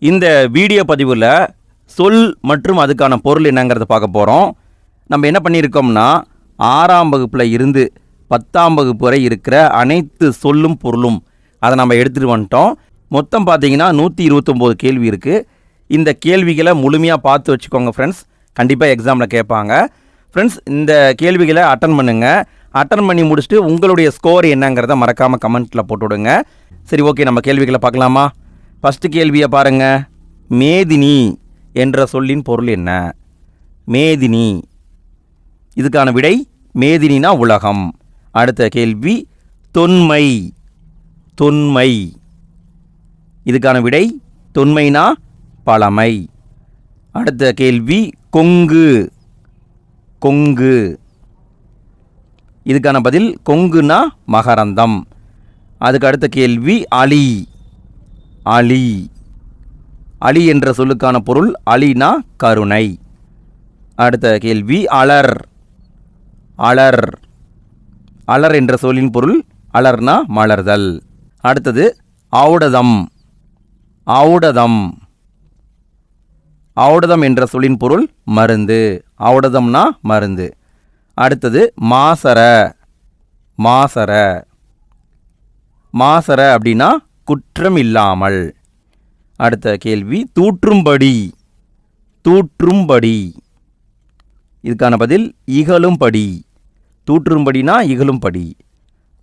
இந்த வீடியோ பதிவில் சொல் மற்றும் அதுக்கான பொருள் என்னங்கிறத பார்க்க போகிறோம். நம்ம என்ன பண்ணியிருக்கோம்னா 6ஆம் வகுப்பில் இருந்து 10ஆம் வகுப்பு வரை இருக்கிற அனைத்து சொல்லும் பொருளும் அதை நம்ம எடுத்துகிட்டு வந்துட்டோம். மொத்தம் பார்த்தீங்கன்னா 129 கேள்வி இருக்குது. இந்த கேள்விகளை முழுமையாக பார்த்து வச்சுக்கோங்க ஃப்ரெண்ட்ஸ். கண்டிப்பாக எக்ஸாமில் கேட்பாங்க. ஃப்ரெண்ட்ஸ், இந்த கேள்விகளை அட்டன் பண்ணுங்கள். அட்டன் பண்ணி முடிச்சுட்டு உங்களுடைய ஸ்கோர் என்னங்கிறத மறக்காமல் கமெண்ட்டில் போட்டு விடுங்க. சரி, ஓகே, நம்ம கேள்விகளை பார்க்கலாமா? ஃபஸ்ட்டு கேள்வியை பாருங்கள். மேதினி என்ற சொல்லின் பொருள் என்ன? மேதினி, இதுக்கான விடை மேதினினா உலகம். அடுத்த கேள்வி தொன்மை. தொன்மை, இதுக்கான விடை தொன்மைனா பழமை. அடுத்த கேள்வி கொங்கு. கொங்கு, இதுக்கான பதில் கொங்குனா மகரந்தம். அதுக்கு அடுத்த கேள்வி அலி. அலி, அலி என்ற சொல்லுக்கான பொருள் அலினா கருணை. அடுத்த கேள்வி அலர். அலர், அலர் என்ற சொல்லின் பொருள் அலர்னா மலர்தல். அடுத்தது ஔடதம். ஔடதம், ஔடதம் என்ற சொல்லின் பொருள் மருந்து. ஔடதம்னா மருந்து. அடுத்தது மாசர. மாசர, மாசர அப்படின்னா குற்றம் இல்லாமல். அடுத்த கேள்வி தூற்றும்படி. தூற்றும்படி, இதுக்கான பதில் இகழும்படி. தூற்றும்படினா இகழும்படி.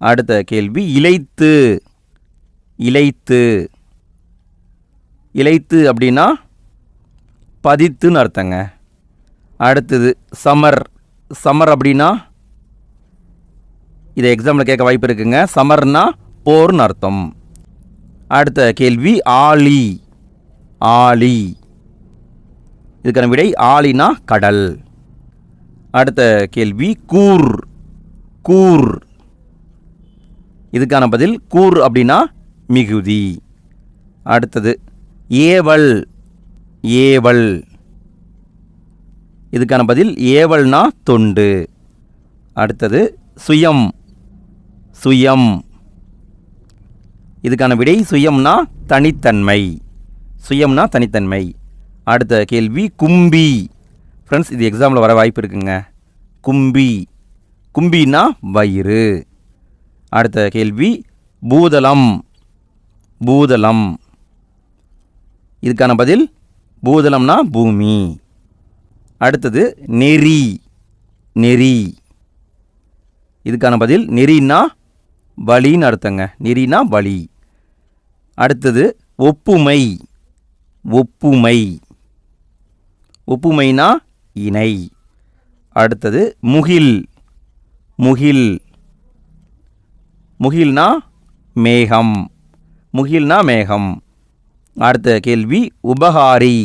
அடுத்த கேள்வி இளைத்து. இளைத்து, இளைத்து அப்படின்னா பதித்துன்னு அர்த்தங்க. அடுத்தது சமர். சமர் அப்படின்னா இதை எக்ஸாமில் கேட்க வாய்ப்பு இருக்குங்க. சமர்னா போர்னு அர்த்தம். அடுத்த கேள்வி ஆழி. ஆழி, இதுக்கான விடை ஆழினா கடல். அடுத்த கேள்வி கூர். கூர், இதுக்கான பதில் கூர் அப்படின்னா மிகுதி. அடுத்தது ஏவல். ஏவல், இதுக்கான பதில் ஏவல்னா தொண்டு. அடுத்தது சுயம். சுயம், இதுக்கான விடை சுயம்னா தனித்தன்மை. சுயம்னா தனித்தன்மை. அடுத்த கேள்வி கும்பி. ஃப்ரெண்ட்ஸ், இது எக்ஸாமில் வர வாய்ப்பு இருக்குங்க. கும்பி, கும்பினா வயிறு. அடுத்த கேள்வி பூதளம். பூதளம், இதுக்கான பதில் பூதளம்னா பூமி. அடுத்தது நெறி. நெறி, இதுக்கான பதில் நெறினா வழின்னு அர்த்தங்க. நெறினா வழி. அடுத்தது ஒப்புமை. ஒப்புமை, ஒப்புமைனா இணை. அடுத்தது முகில். முகில், முகில்னா மேகம். முகில்னா மேகம். அடுத்த கேள்வி உபகாரி.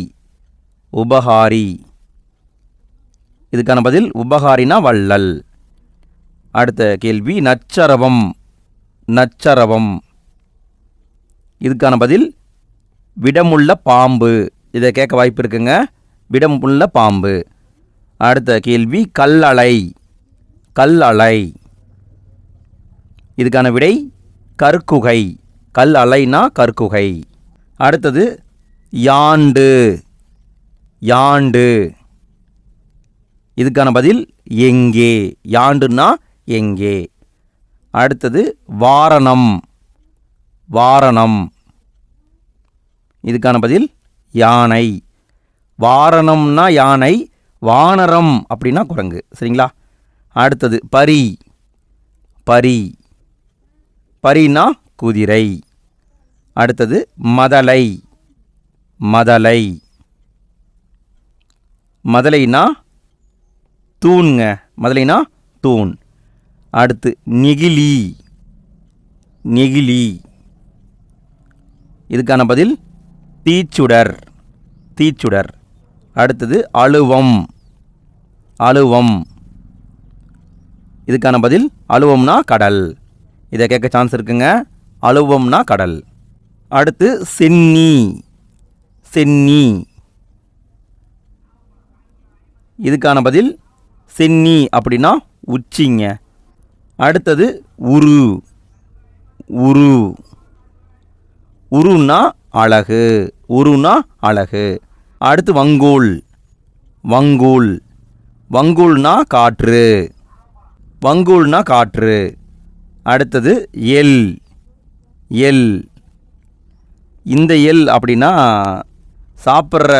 உபகாரி, இதுக்கான பதில் உபகாரினா வள்ளல். அடுத்த கேள்வி நச்சரவம். நச்சரவம், இதுக்கான பதில் விடமுள்ள பாம்பு. இதை கேட்க வாய்ப்பு இருக்குங்க. விடமுள்ள பாம்பு. அடுத்த கேள்வி கல்லளை. கல்லளை, இதுக்கான விடை கற்குகை. கல் அலைனா கற்குகை. அடுத்தது யாண்டு. யாண்டு, இதுக்கான பதில் எங்கே. யாண்டுன்னா எங்கே. அடுத்தது வாரணம். வாரணம், இதுக்கான பதில் யானை. வாரணம்னா யானை, வானரம் அப்படின்னா குரங்கு. சரிங்களா? அடுத்தது பரி. பரி, பரினா குதிரை. அடுத்தது மதலை. மதலை, மதலைனா தூண்ங்க. மதலைனா தூண். அடுத்து நெகிழி. நெகிழி, இதுக்கான பதில் தீச்சுடர். தீச்சுடர். அடுத்தது அழுவம். அழுவம், இதுக்கான பதில் அழுவம்னா கடல். இதை கேட்க சான்ஸ் இருக்குங்க. அழுவம்னா கடல். அடுத்து சென்னி. சென்னி, இதுக்கான பதில் சென்னி அப்படின்னா உச்சிங்க. அடுத்தது உரு. உரு, உருன்னா அழகு. உருனா அழகு. அடுத்து வங்கூல். வங்கூல். வங்கூல்னா காற்று. வங்கூல்னா காற்று. அடுத்தது எல். எல். இந்த எல் அப்படின்னா சாப்பிட்ற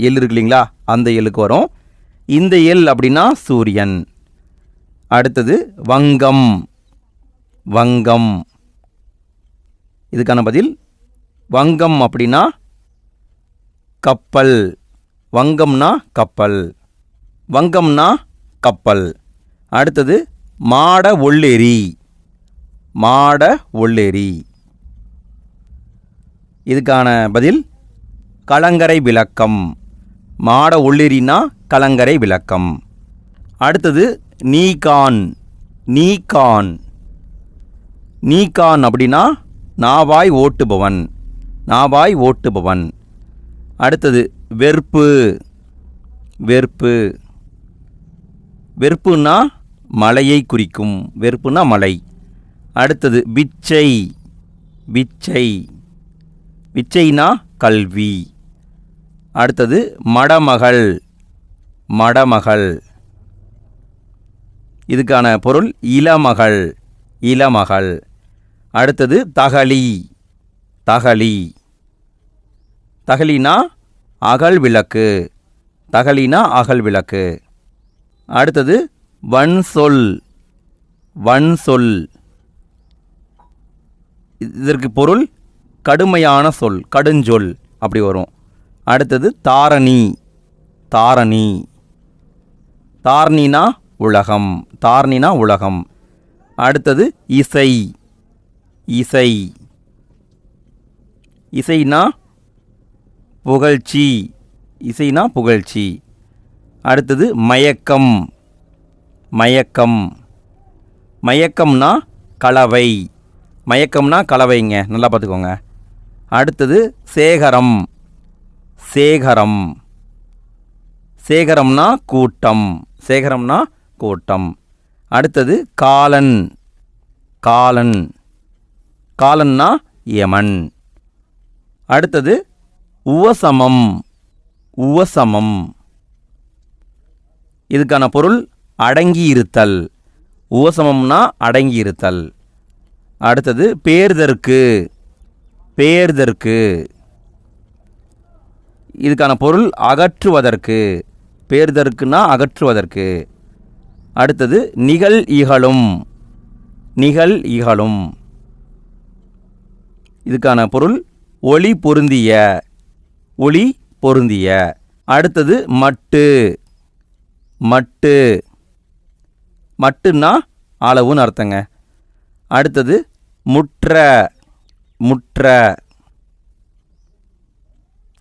எல் இருக்கு இல்லைங்களா, அந்த எல்லுக்கு வரும். இந்த எல் அப்படின்னா சூரியன். அடுத்தது வங்கம். வங்கம். இதுக்கான பதில் வங்கம் அப்படின்னா கப்பல். வங்கம்னா கப்பல். வங்கம்னா கப்பல். அடுத்தது மாட ஒள்ளெரி. மாட ஒள்ளெரி. இதுக்கான பதில் கலங்கரை விளக்கம். மாட ஒள்ளெரினா கலங்கரை விளக்கம். அடுத்தது நீகான். நீகான். நீகான் அப்படின்னா நாவாய் ஓட்டுபவன். நாவாய் ஓட்டுபவன். அடுத்தது வெறுப்பு. வெறுப்பு. வெறுப்புன்னா மலையை குறிக்கும். வெறுப்புன்னா மலை. அடுத்தது விச்சை. விச்சை. விச்சைனா கல்வி. அடுத்தது மடமகள். மடமகள். இதுக்கான பொருள் இளமகள். இளமகள். அடுத்தது தகளி. தகளி. தகளினா அகல் விளக்கு. தகளினா அகல் விளக்கு. அடுத்தது வன்சொல். வன்சொல். இதற்கு பொருள் கடுமையான சொல், கடுஞ்சொல் அப்படி வரும். அடுத்தது தாரணி. தாரணி. தாரணினா உலகம். தாரணினா உலகம். அடுத்தது இசை. இசை. இசைனா புகழ்ச்சி. இசைனா புகழ்ச்சி. அடுத்தது மயக்கம். மயக்கம். மயக்கம்னா கலவை. மயக்கம்னா கலவைங்க, நல்லா பார்த்துக்கோங்க. அடுத்தது சேகரம். சேகரம். சேகரம்னா கூட்டம். சேகரம்னா கூட்டம். அடுத்தது காலன். காலன். காலன்னா யமன். அடுத்தது உவசமம். உவசமம். இதுக்கான பொருள் அடங்கியிருத்தல். உவசமம்னா அடங்கியிருத்தல். அடுத்தது பேர்தற்கு. பேர்தற்கு. இதுக்கான பொருள் அகற்றுவதற்கு. பேர்தற்குனா அகற்றுவதற்கு. அடுத்தது நிகழ் இகழும். நிகழ் இகழும். இதுக்கான பொருள் ஒளி பொருந்திய. ஒளி பொருந்திய. அடுத்தது மட்டு. மட்டு. மட்டுன்னா அளவுன்னு அர்த்தங்க. அடுத்தது முற்ற. முற்ற.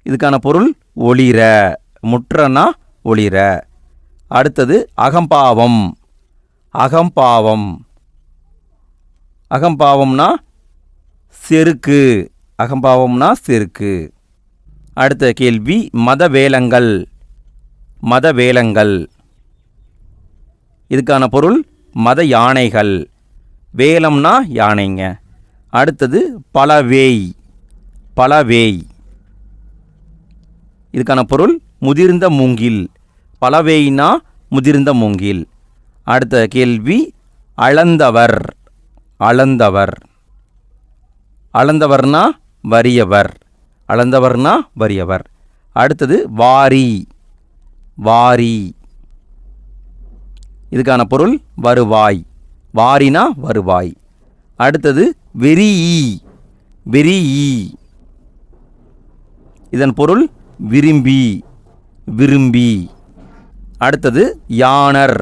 இதுக்கான பொருள் ஒளிர. முற்றனா ஒளிர. அடுத்தது அகம்பாவம். அகம்பாவம். அகம்பாவம்னா செருக்கு. அகம்பாவம்னா செருக்கு. அடுத்த கேள்வி மதவேலங்கள். மதவேலங்கள். இதுக்கான பொருள் மத யானைகள். வேலம்னா யானைங்க. அடுத்தது பலவேய். பலவேய். இதுக்கான பொருள் முதிர்ந்த மூங்கில். பலவேய்னா முதிர்ந்த மூங்கில். அடுத்த கேள்வி அளந்தவர். அளந்தவர். அளந்தவர்னா வறியவர். அளந்தவர்னா வறியவர். அடுத்தது வாரி. வாரி. இதுக்கான பொருள் வருவாய். வாரினா வருவாய். அடுத்தது வெறியி. வெறியி. இதன் பொருள் விரும்பி. விரும்பி. அடுத்தது யானர்.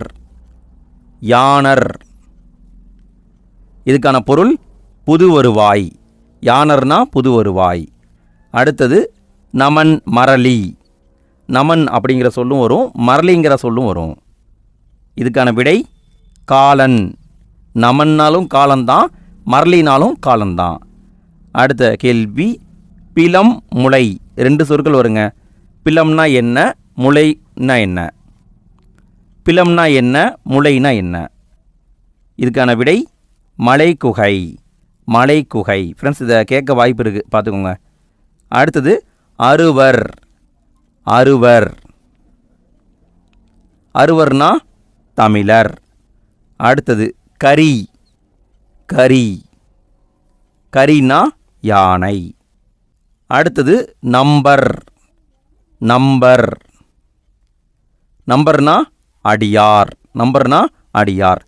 யானர். இதுக்கான பொருள் புது வருவாய். யானர்னா புது வருவாய். அடுத்தது நமன் மரளி. நமன் அப்படிங்கிற சொல்லும் வரும், மரளிங்கிற சொல்லும் வரும். இதுக்கான விடை காலன். நமன்னாலும் காலந்தான், மரளினாலும் காலந்தான். அடுத்த கேள்வி பிலம் முளை. 2 சொற்கள் வருங்க. பிலம்னா என்ன, முளைனா என்ன? பிலம்னா என்ன, முளைனா என்ன? இதுக்கான விடை மலைக்குகை. மலைக்குகை. ஃப்ரெண்ட்ஸ், இதை கேட்க வாய்ப்பு இருக்குது, பார்த்துக்கோங்க. அடுத்தது அறுவர் அறுவர் அறுவர்னா தமிழர். அடுத்தது கரி கரி கரினா யானை. அடுத்தது நம்பர் நம்பர் நம்பர்னா அடியார் நம்பர்னா அடியார்.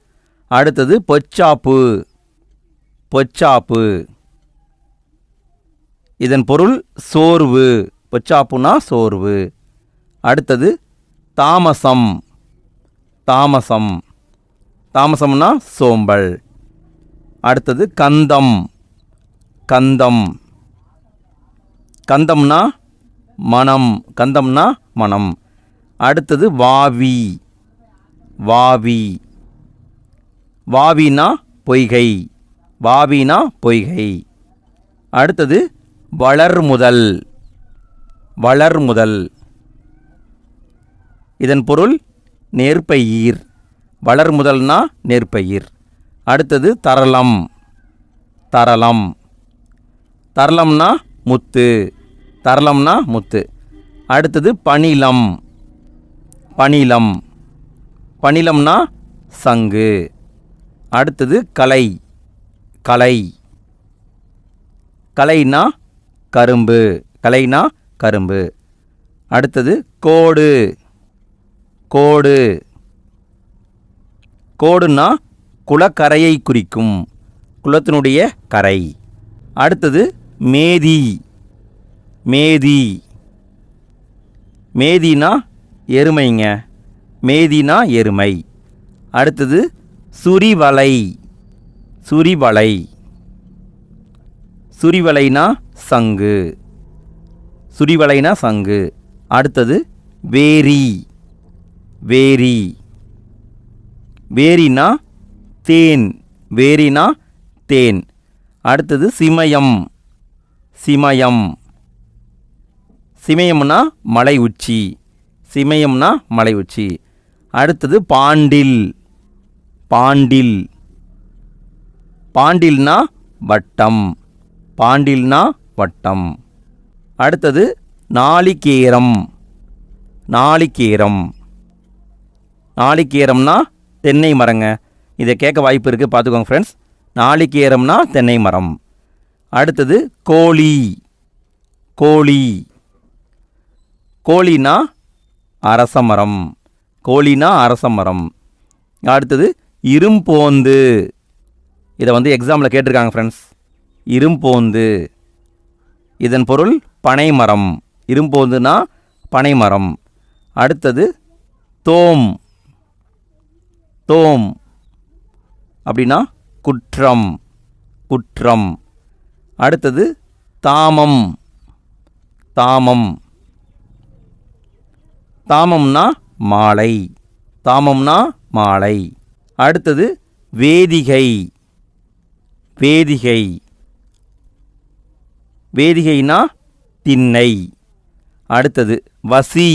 அடுத்தது பொச்சாப்பு பொச்சாப்பு இதன் பொருள் சோர்வு. பொச்சாப்புனா சோர்வு. அடுத்தது தாமசம் தாமசம் தாமசம்னா சோம்பல். அடுத்தது கந்தம் கந்தம் கந்தம்னா மனம் கந்தம்னா மனம். அடுத்தது வாவி வாவி வாவினா பொய்கை வாவினா பொய்கை. அடுத்தது வளர்முதல் வளர்முதல் இதன் பொருள் நெற்பயிர். வளர்முதல்னா நெற்பயிர். அடுத்தது தரளம் தரளம் தரளம்னா முத்து தரளம்னா முத்து. அடுத்தது பணிலம் பணிலம் பணிலம்னா சங்கு. அடுத்தது கலை கலை கலைனா கரும்பு கலைனா கரும்பு. அடுத்தது கோடு கோடு கோடுனா குளக்கரையை குறிக்கும் குளத்தினுடைய கரை. அடுத்தது மேதி மேதி மேதினா எருமைங்க மேதினா எருமை. அடுத்தது சுரிவலை சுரிவலை சுரிவலைனா சங்கு சுரிவலைனா சங்கு. அடுத்தது வேரி வேரி வேரினா தேன் வேரினா தேன். அடுத்தது சிமயம் சிமயம் சிமயம்னா மலை உச்சி சிமயம்னா மலை உச்சி. அடுத்தது பாண்டில் பாண்டில் பாண்டில்னா வட்டம் பாண்டில்னா வட்டம். அடுத்தது நாளிகேரம் நாளிகேரம் நாளிகேரம்னா தென்னை மரங்க. இதை கேட்க வாய்ப்பு இருக்குது பார்த்துக்கோங்க ஃப்ரெண்ட்ஸ். நாளிகேரம்னா தென்னை மரம். அடுத்தது கோழி கோழி கோழினா அரசமரம் கோழினா அரசமரம். அடுத்தது இரும்போந்து இதை வந்து எக்ஸாமில் கேட்டிருக்காங்க ஃப்ரெண்ட்ஸ். இரும்போந்து இதன் பொருள் பனைமரம் இரும்போந்துனா பனைமரம். அடுத்தது தோம் தோம் அப்படின்னா குற்றம் குற்றம். அடுத்தது தாமம் தாமம் தாமம்னா மாலை தாமம்னா மாலை. அடுத்தது வேதிகை வேதிகை வேதிகைனா திண்ணை. அடுத்தது வசி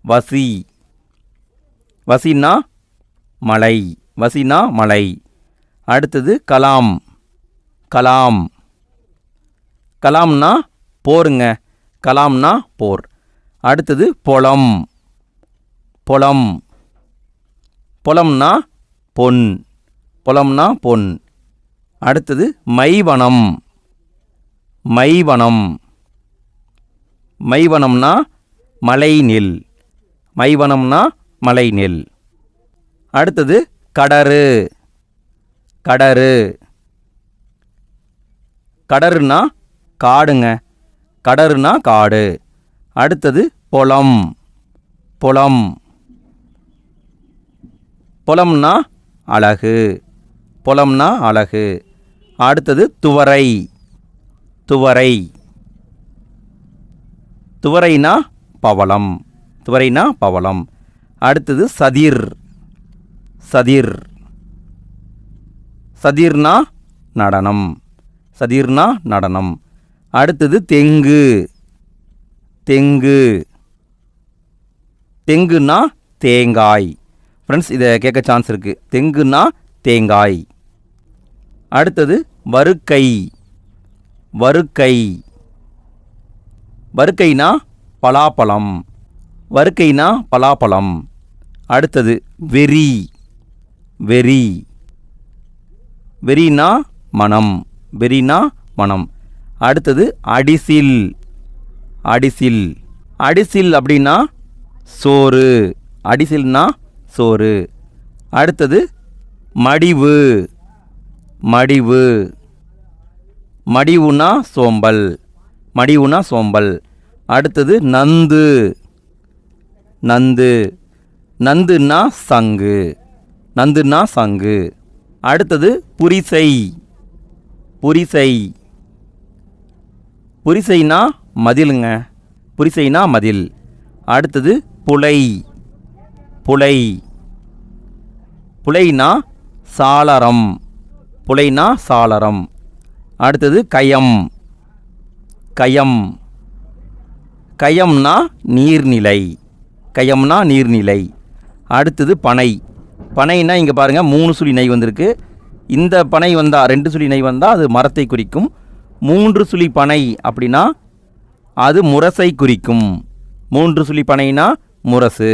வசி வசினா மலை வசினா மலை. அடுத்தது கலாம் கலாம் கலாம்னா போருங்க கலாம்னா போர். அடுத்தது பொலம் பொலம் பொலம்னா பொன் பொலம்னா பொன். அடுத்தது மைவனம் மைவனம் மைவனம்னா மலைநெல் மைவனம்னா மலைநெல். அடுத்தது கடறு கடறு கடறுனா காடுங்க கடறுனா காடு. அடுத்தது பொலம் பொலம் பொலம்னா அழகு பொலம்னா அழகு. அடுத்தது துவரை துவரை துவரைனா பவளம் துவரைனா பவளம். அடுத்தது சதிர் சதிர் சதிர்னா நடனம் சதிர்னா நடனம். அடுத்தது தெங்கு தெங்கு தெங்குனா தேங்காய். ஃப்ரெண்ட்ஸ் இதை கேட்க சான்ஸ் இருக்குது. தெங்குனா தேங்காய். அடுத்தது வறுக்கை வறுக்கை வருக்கைனா பலாப்பழம். வருக்கைனா பலாப்பழம். அடுத்தது வெறி. வெறி. வெறினா மனம். வெறினா மனம். அடுத்தது அடிசில். அடிசில். அடிசில் அப்படின்னா சோறு. அடிசில்னா சோறு. அடுத்தது மடிவு. மடிவு. மடிவுனா சோம்பல். மடிவுனா சோம்பல். அடுத்தது நந்து. நந்து. நந்துன்னா சங்கு. நந்துன்னா சங்கு. அடுத்தது புரிசை. புரிசை. புரிசைனா மதிலுங்க. புரிசைனா மதில். அடுத்தது புலை. புலை. புலைனா சாளரம். புலைனா சாளரம். அடுத்தது கயம். கயம். கயம்னா நீர்நிலை. கயம்னா நீர்நிலை. அடுத்தது பனை. பனைனா இங்கே பாருங்கள் 3 சுழி நெய் வந்திருக்கு. இந்த பனை வந்தால் 2 சுழி நெய் வந்தால் அது மரத்தை குறிக்கும். 3 சுழி பனை அப்படின்னா அது முரசை குறிக்கும். 3 சுழி பனைனா முரசு.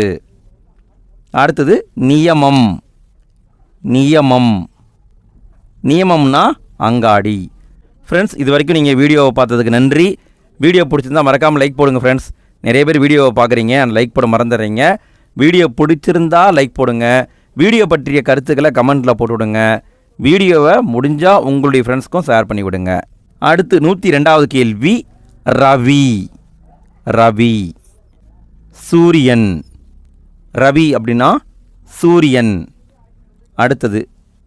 அடுத்தது நியமம். நியமம். நியமம்னா அங்காடி. ஃப்ரெண்ட்ஸ், இது வரைக்கும் நீங்கள் வீடியோவை பார்த்ததுக்கு நன்றி. வீடியோ பிடிச்சிருந்தா மறக்காமல் லைக் போடுங்க ஃப்ரெண்ட்ஸ். நிறைய பேர் வீடியோவை பார்க்குறீங்க, லைக் போட மறந்துடுறீங்க. வீடியோ பிடிச்சிருந்தா லைக் போடுங்க. வீடியோ பற்றிய கருத்துக்களை கமெண்ட்டில் போட்டு விடுங்க. வீடியோவை முடிஞ்சால் உங்களுடைய ஃப்ரெண்ட்ஸ்க்கும் ஷேர் பண்ணி விடுங்க. அடுத்து 102வது கேள்வி. ரவி. ரவி. சூரியன். ரவி அப்படின்னா சூரியன். அடுத்தது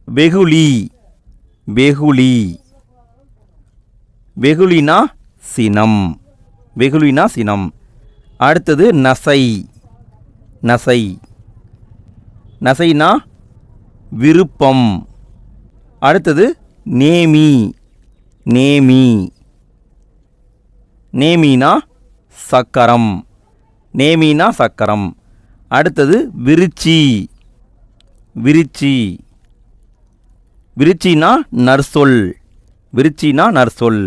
வெகுளி. வெகுளி. வெகுளினா சினம். வெகுளினா சினம். அடுத்தது நசை. நசை. நசைனா விருப்பம். அடுத்தது நேமி. நேமி. நேமினா சக்கரம். நேமினா சக்கரம். அடுத்தது விருச்சி. விருச்சி. விருச்சினா நற்சொல். விருச்சினா நற்சொல்.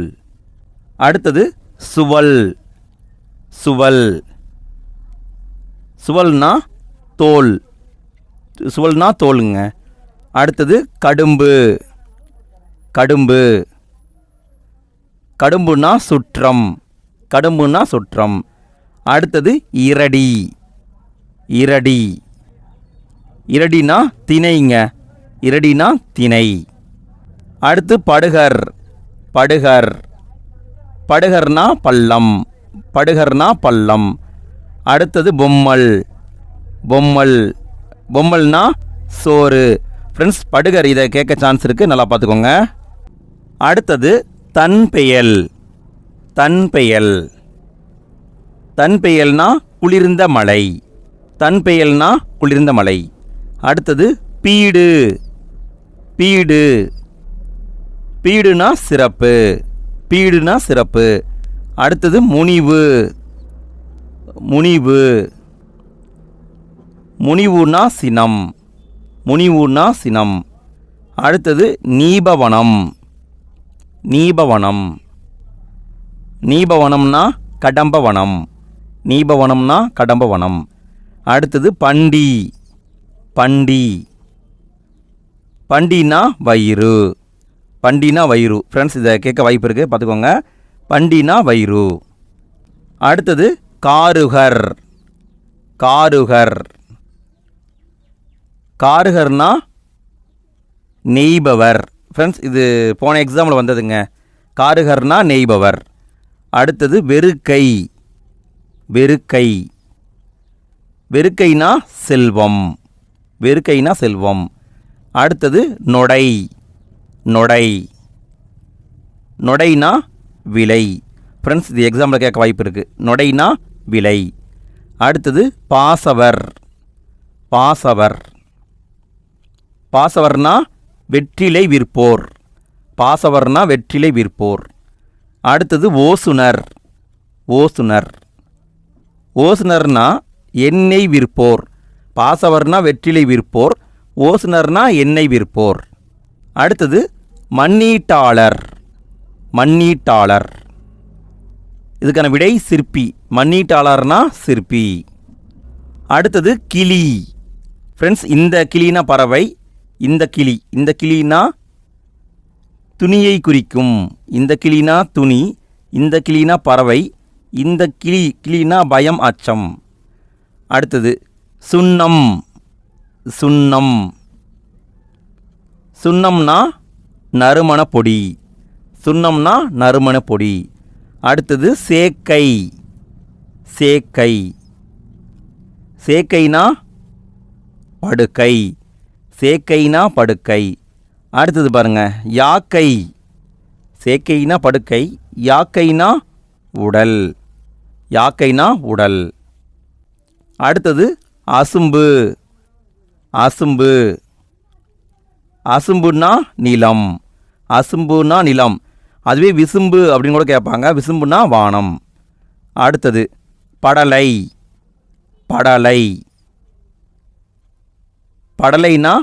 அடுத்தது சுவல். சுவல். சுவல்னா தோல். சுவல்னா தோலுங்க. அடுத்தது கடும்பு. கடும்பு. கடும்புனா சுற்றம். கடும்புனா சுற்றம். அடுத்தது இரடி. இரடி. இரடினா திணைங்க. இரடினா திணை. அடுத்து படுகர். படுகர். படுகர்னா பள்ளம். படுகர்னா பள்ளம். அடுத்தது பொம்மல். பொம்மல். பொம்மல்னா சோறு. ஃப்ரெண்ட்ஸ், படுகர் இதை கேட்க சான்ஸ் இருக்குது, நல்லா பார்த்துக்கோங்க. அடுத்தது தன்பெயல். தன்பெயல். தன்பெயல்னா குளிர்ந்த மலை. தன்பெயல்னா குளிர்ந்த மலை. அடுத்தது பீடு. பீடு. பீடுனா சிறப்பு. பீடுனா சிறப்பு. அடுத்தது முனிவு. முனிவு. முனிவுனா சினம். முனிவுனா சினம். அடுத்தது நீபவனம். நீபவனம். நீபவனம்னா கடம்பவனம். நீபவனம்னா கடம்பவனம். அடுத்தது பண்டி. பண்டி. பண்டினா வயிறு. பண்டினா வயிறு. ஃப்ரெண்ட்ஸ், இதை கேட்க வாய்ப்பு இருக்குது, பார்த்துக்கோங்க. பண்டினா வயிறு. அடுத்தது காருகர். காருகர். காருகர்னா நெய்பவர். ஃப்ரெண்ட்ஸ், இது போன எக்ஸாமில் வந்ததுங்க. காருகர்னா நெய்பவர். அடுத்தது வெறுக்கை. வெறுக்கை. வெறுக்கைனா செல்வம். வெறுக்கைனா செல்வம். அடுத்தது நொடை. நொடை. நொடைனா விலை. ஃப்ரெண்ட்ஸ், இது எக்ஸாம்பிள் கேட்க வாய்ப்பு இருக்குது. நொடைனா விலை. அடுத்தது பாசவர். பாசவர். பாசவர்னா வெற்றிலை விற்போர். பாசவர்னா வெற்றிலை விற்போர். அடுத்தது ஓசுனர். ஓசுனர். ஓசுனர்னா எண்ணெய் விற்போர். பாசவர்னா வெற்றிலை விற்போர். ஓசுனர்னா எண்ணெய் விற்போர். அடுத்தது மண்ணீட்டாளர். மண்ணீட்டாளர். இதுக்கான விடை சிற்பி. மண்ணீட்டாளர்னா சிற்பி. அடுத்தது கிளி. ஃப்ரெண்ட்ஸ், இந்த கிளினா பறவை, இந்த கிளினா துணியை குறிக்கும். இந்த கிளினா துணி, இந்த கிளினா பறவை, இந்த கிளினா பயம், அச்சம். அடுத்தது சுண்ணம். சுண்ணம்னா நறுமண பொடி. அடுத்தது சேக்கை. சேக்கைனா படுக்கை. அடுத்தது பாருங்க, யாக்கை. சேக்கைனா படுக்கை, யாக்கைனா உடல். அடுத்தது அசும்பு. அசும்புனா நிலம். அதுவே விசும்பு அப்படின்னு கூட கேட்பாங்க. விசும்புனா வானம். அடுத்தது படலை. படலைனா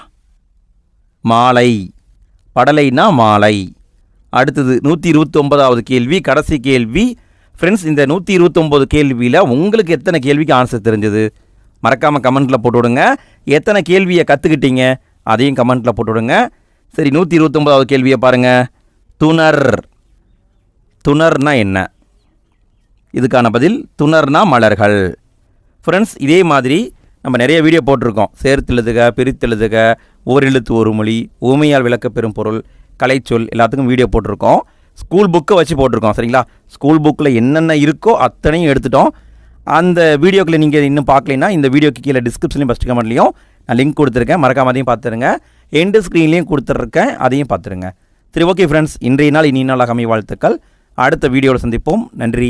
மாலை. அடுத்தது 129வது கேள்வி, கடைசி கேள்வி. ஃப்ரெண்ட்ஸ், இந்த 129 கேள்வியில் உங்களுக்கு எத்தனை கேள்விக்கு ஆன்சர் தெரிஞ்சது மறக்காமல் கமெண்ட்டில் போட்டு விடுங்க. எத்தனை கேள்வியை கற்றுக்கிட்டீங்க அதையும் கமெண்ட்டில் போட்டு விடுங்க. சரி, 129வது கேள்வியை பாருங்கள். துணர்னா என்ன? இதுக்கான பதில் துணர்னா மலர்கள். ஃப்ரெண்ட்ஸ், இதே மாதிரி நம்ம நிறைய வீடியோ போட்டிருக்கோம். சேர்த்தெழுதுக, பிரித்தெழுதுக, ஓரெழுத்து ஒரு மொழி, ஊமையால் விளக்கப்பெறும் பொருள், கலைச்சொல், எல்லாத்துக்கும் வீடியோ போட்டிருக்கோம். ஸ்கூல் புக்கை வச்சு போட்டிருக்கோம். சரிங்களா? ஸ்கூல் புக்கில் என்னென்ன இருக்கோ அத்தனையும் எடுத்துட்டோம். அந்த வீடியோக்களை நீங்கள் இன்னும் பார்க்கலைன்னா இந்த வீடியோக்கு கீழே டிஸ்கிரிப்ஷன்லையும் ஃபஸ்ட் கமெண்ட்லையும் நான் லிங்க் கொடுத்துருக்கேன். மறக்காம அதையும் பார்த்துருங்க. எண்டு ஸ்க்ரீன்லேயும் கொடுத்துருக்கேன், அதையும் பார்த்துருங்க. சரி, ஓகே ஃப்ரெண்ட்ஸ், இன்றைய நாள் இனி நாளாக அமைய வாழ்த்துக்கள். அடுத்த வீடியோவில் சந்திப்போம். நன்றி.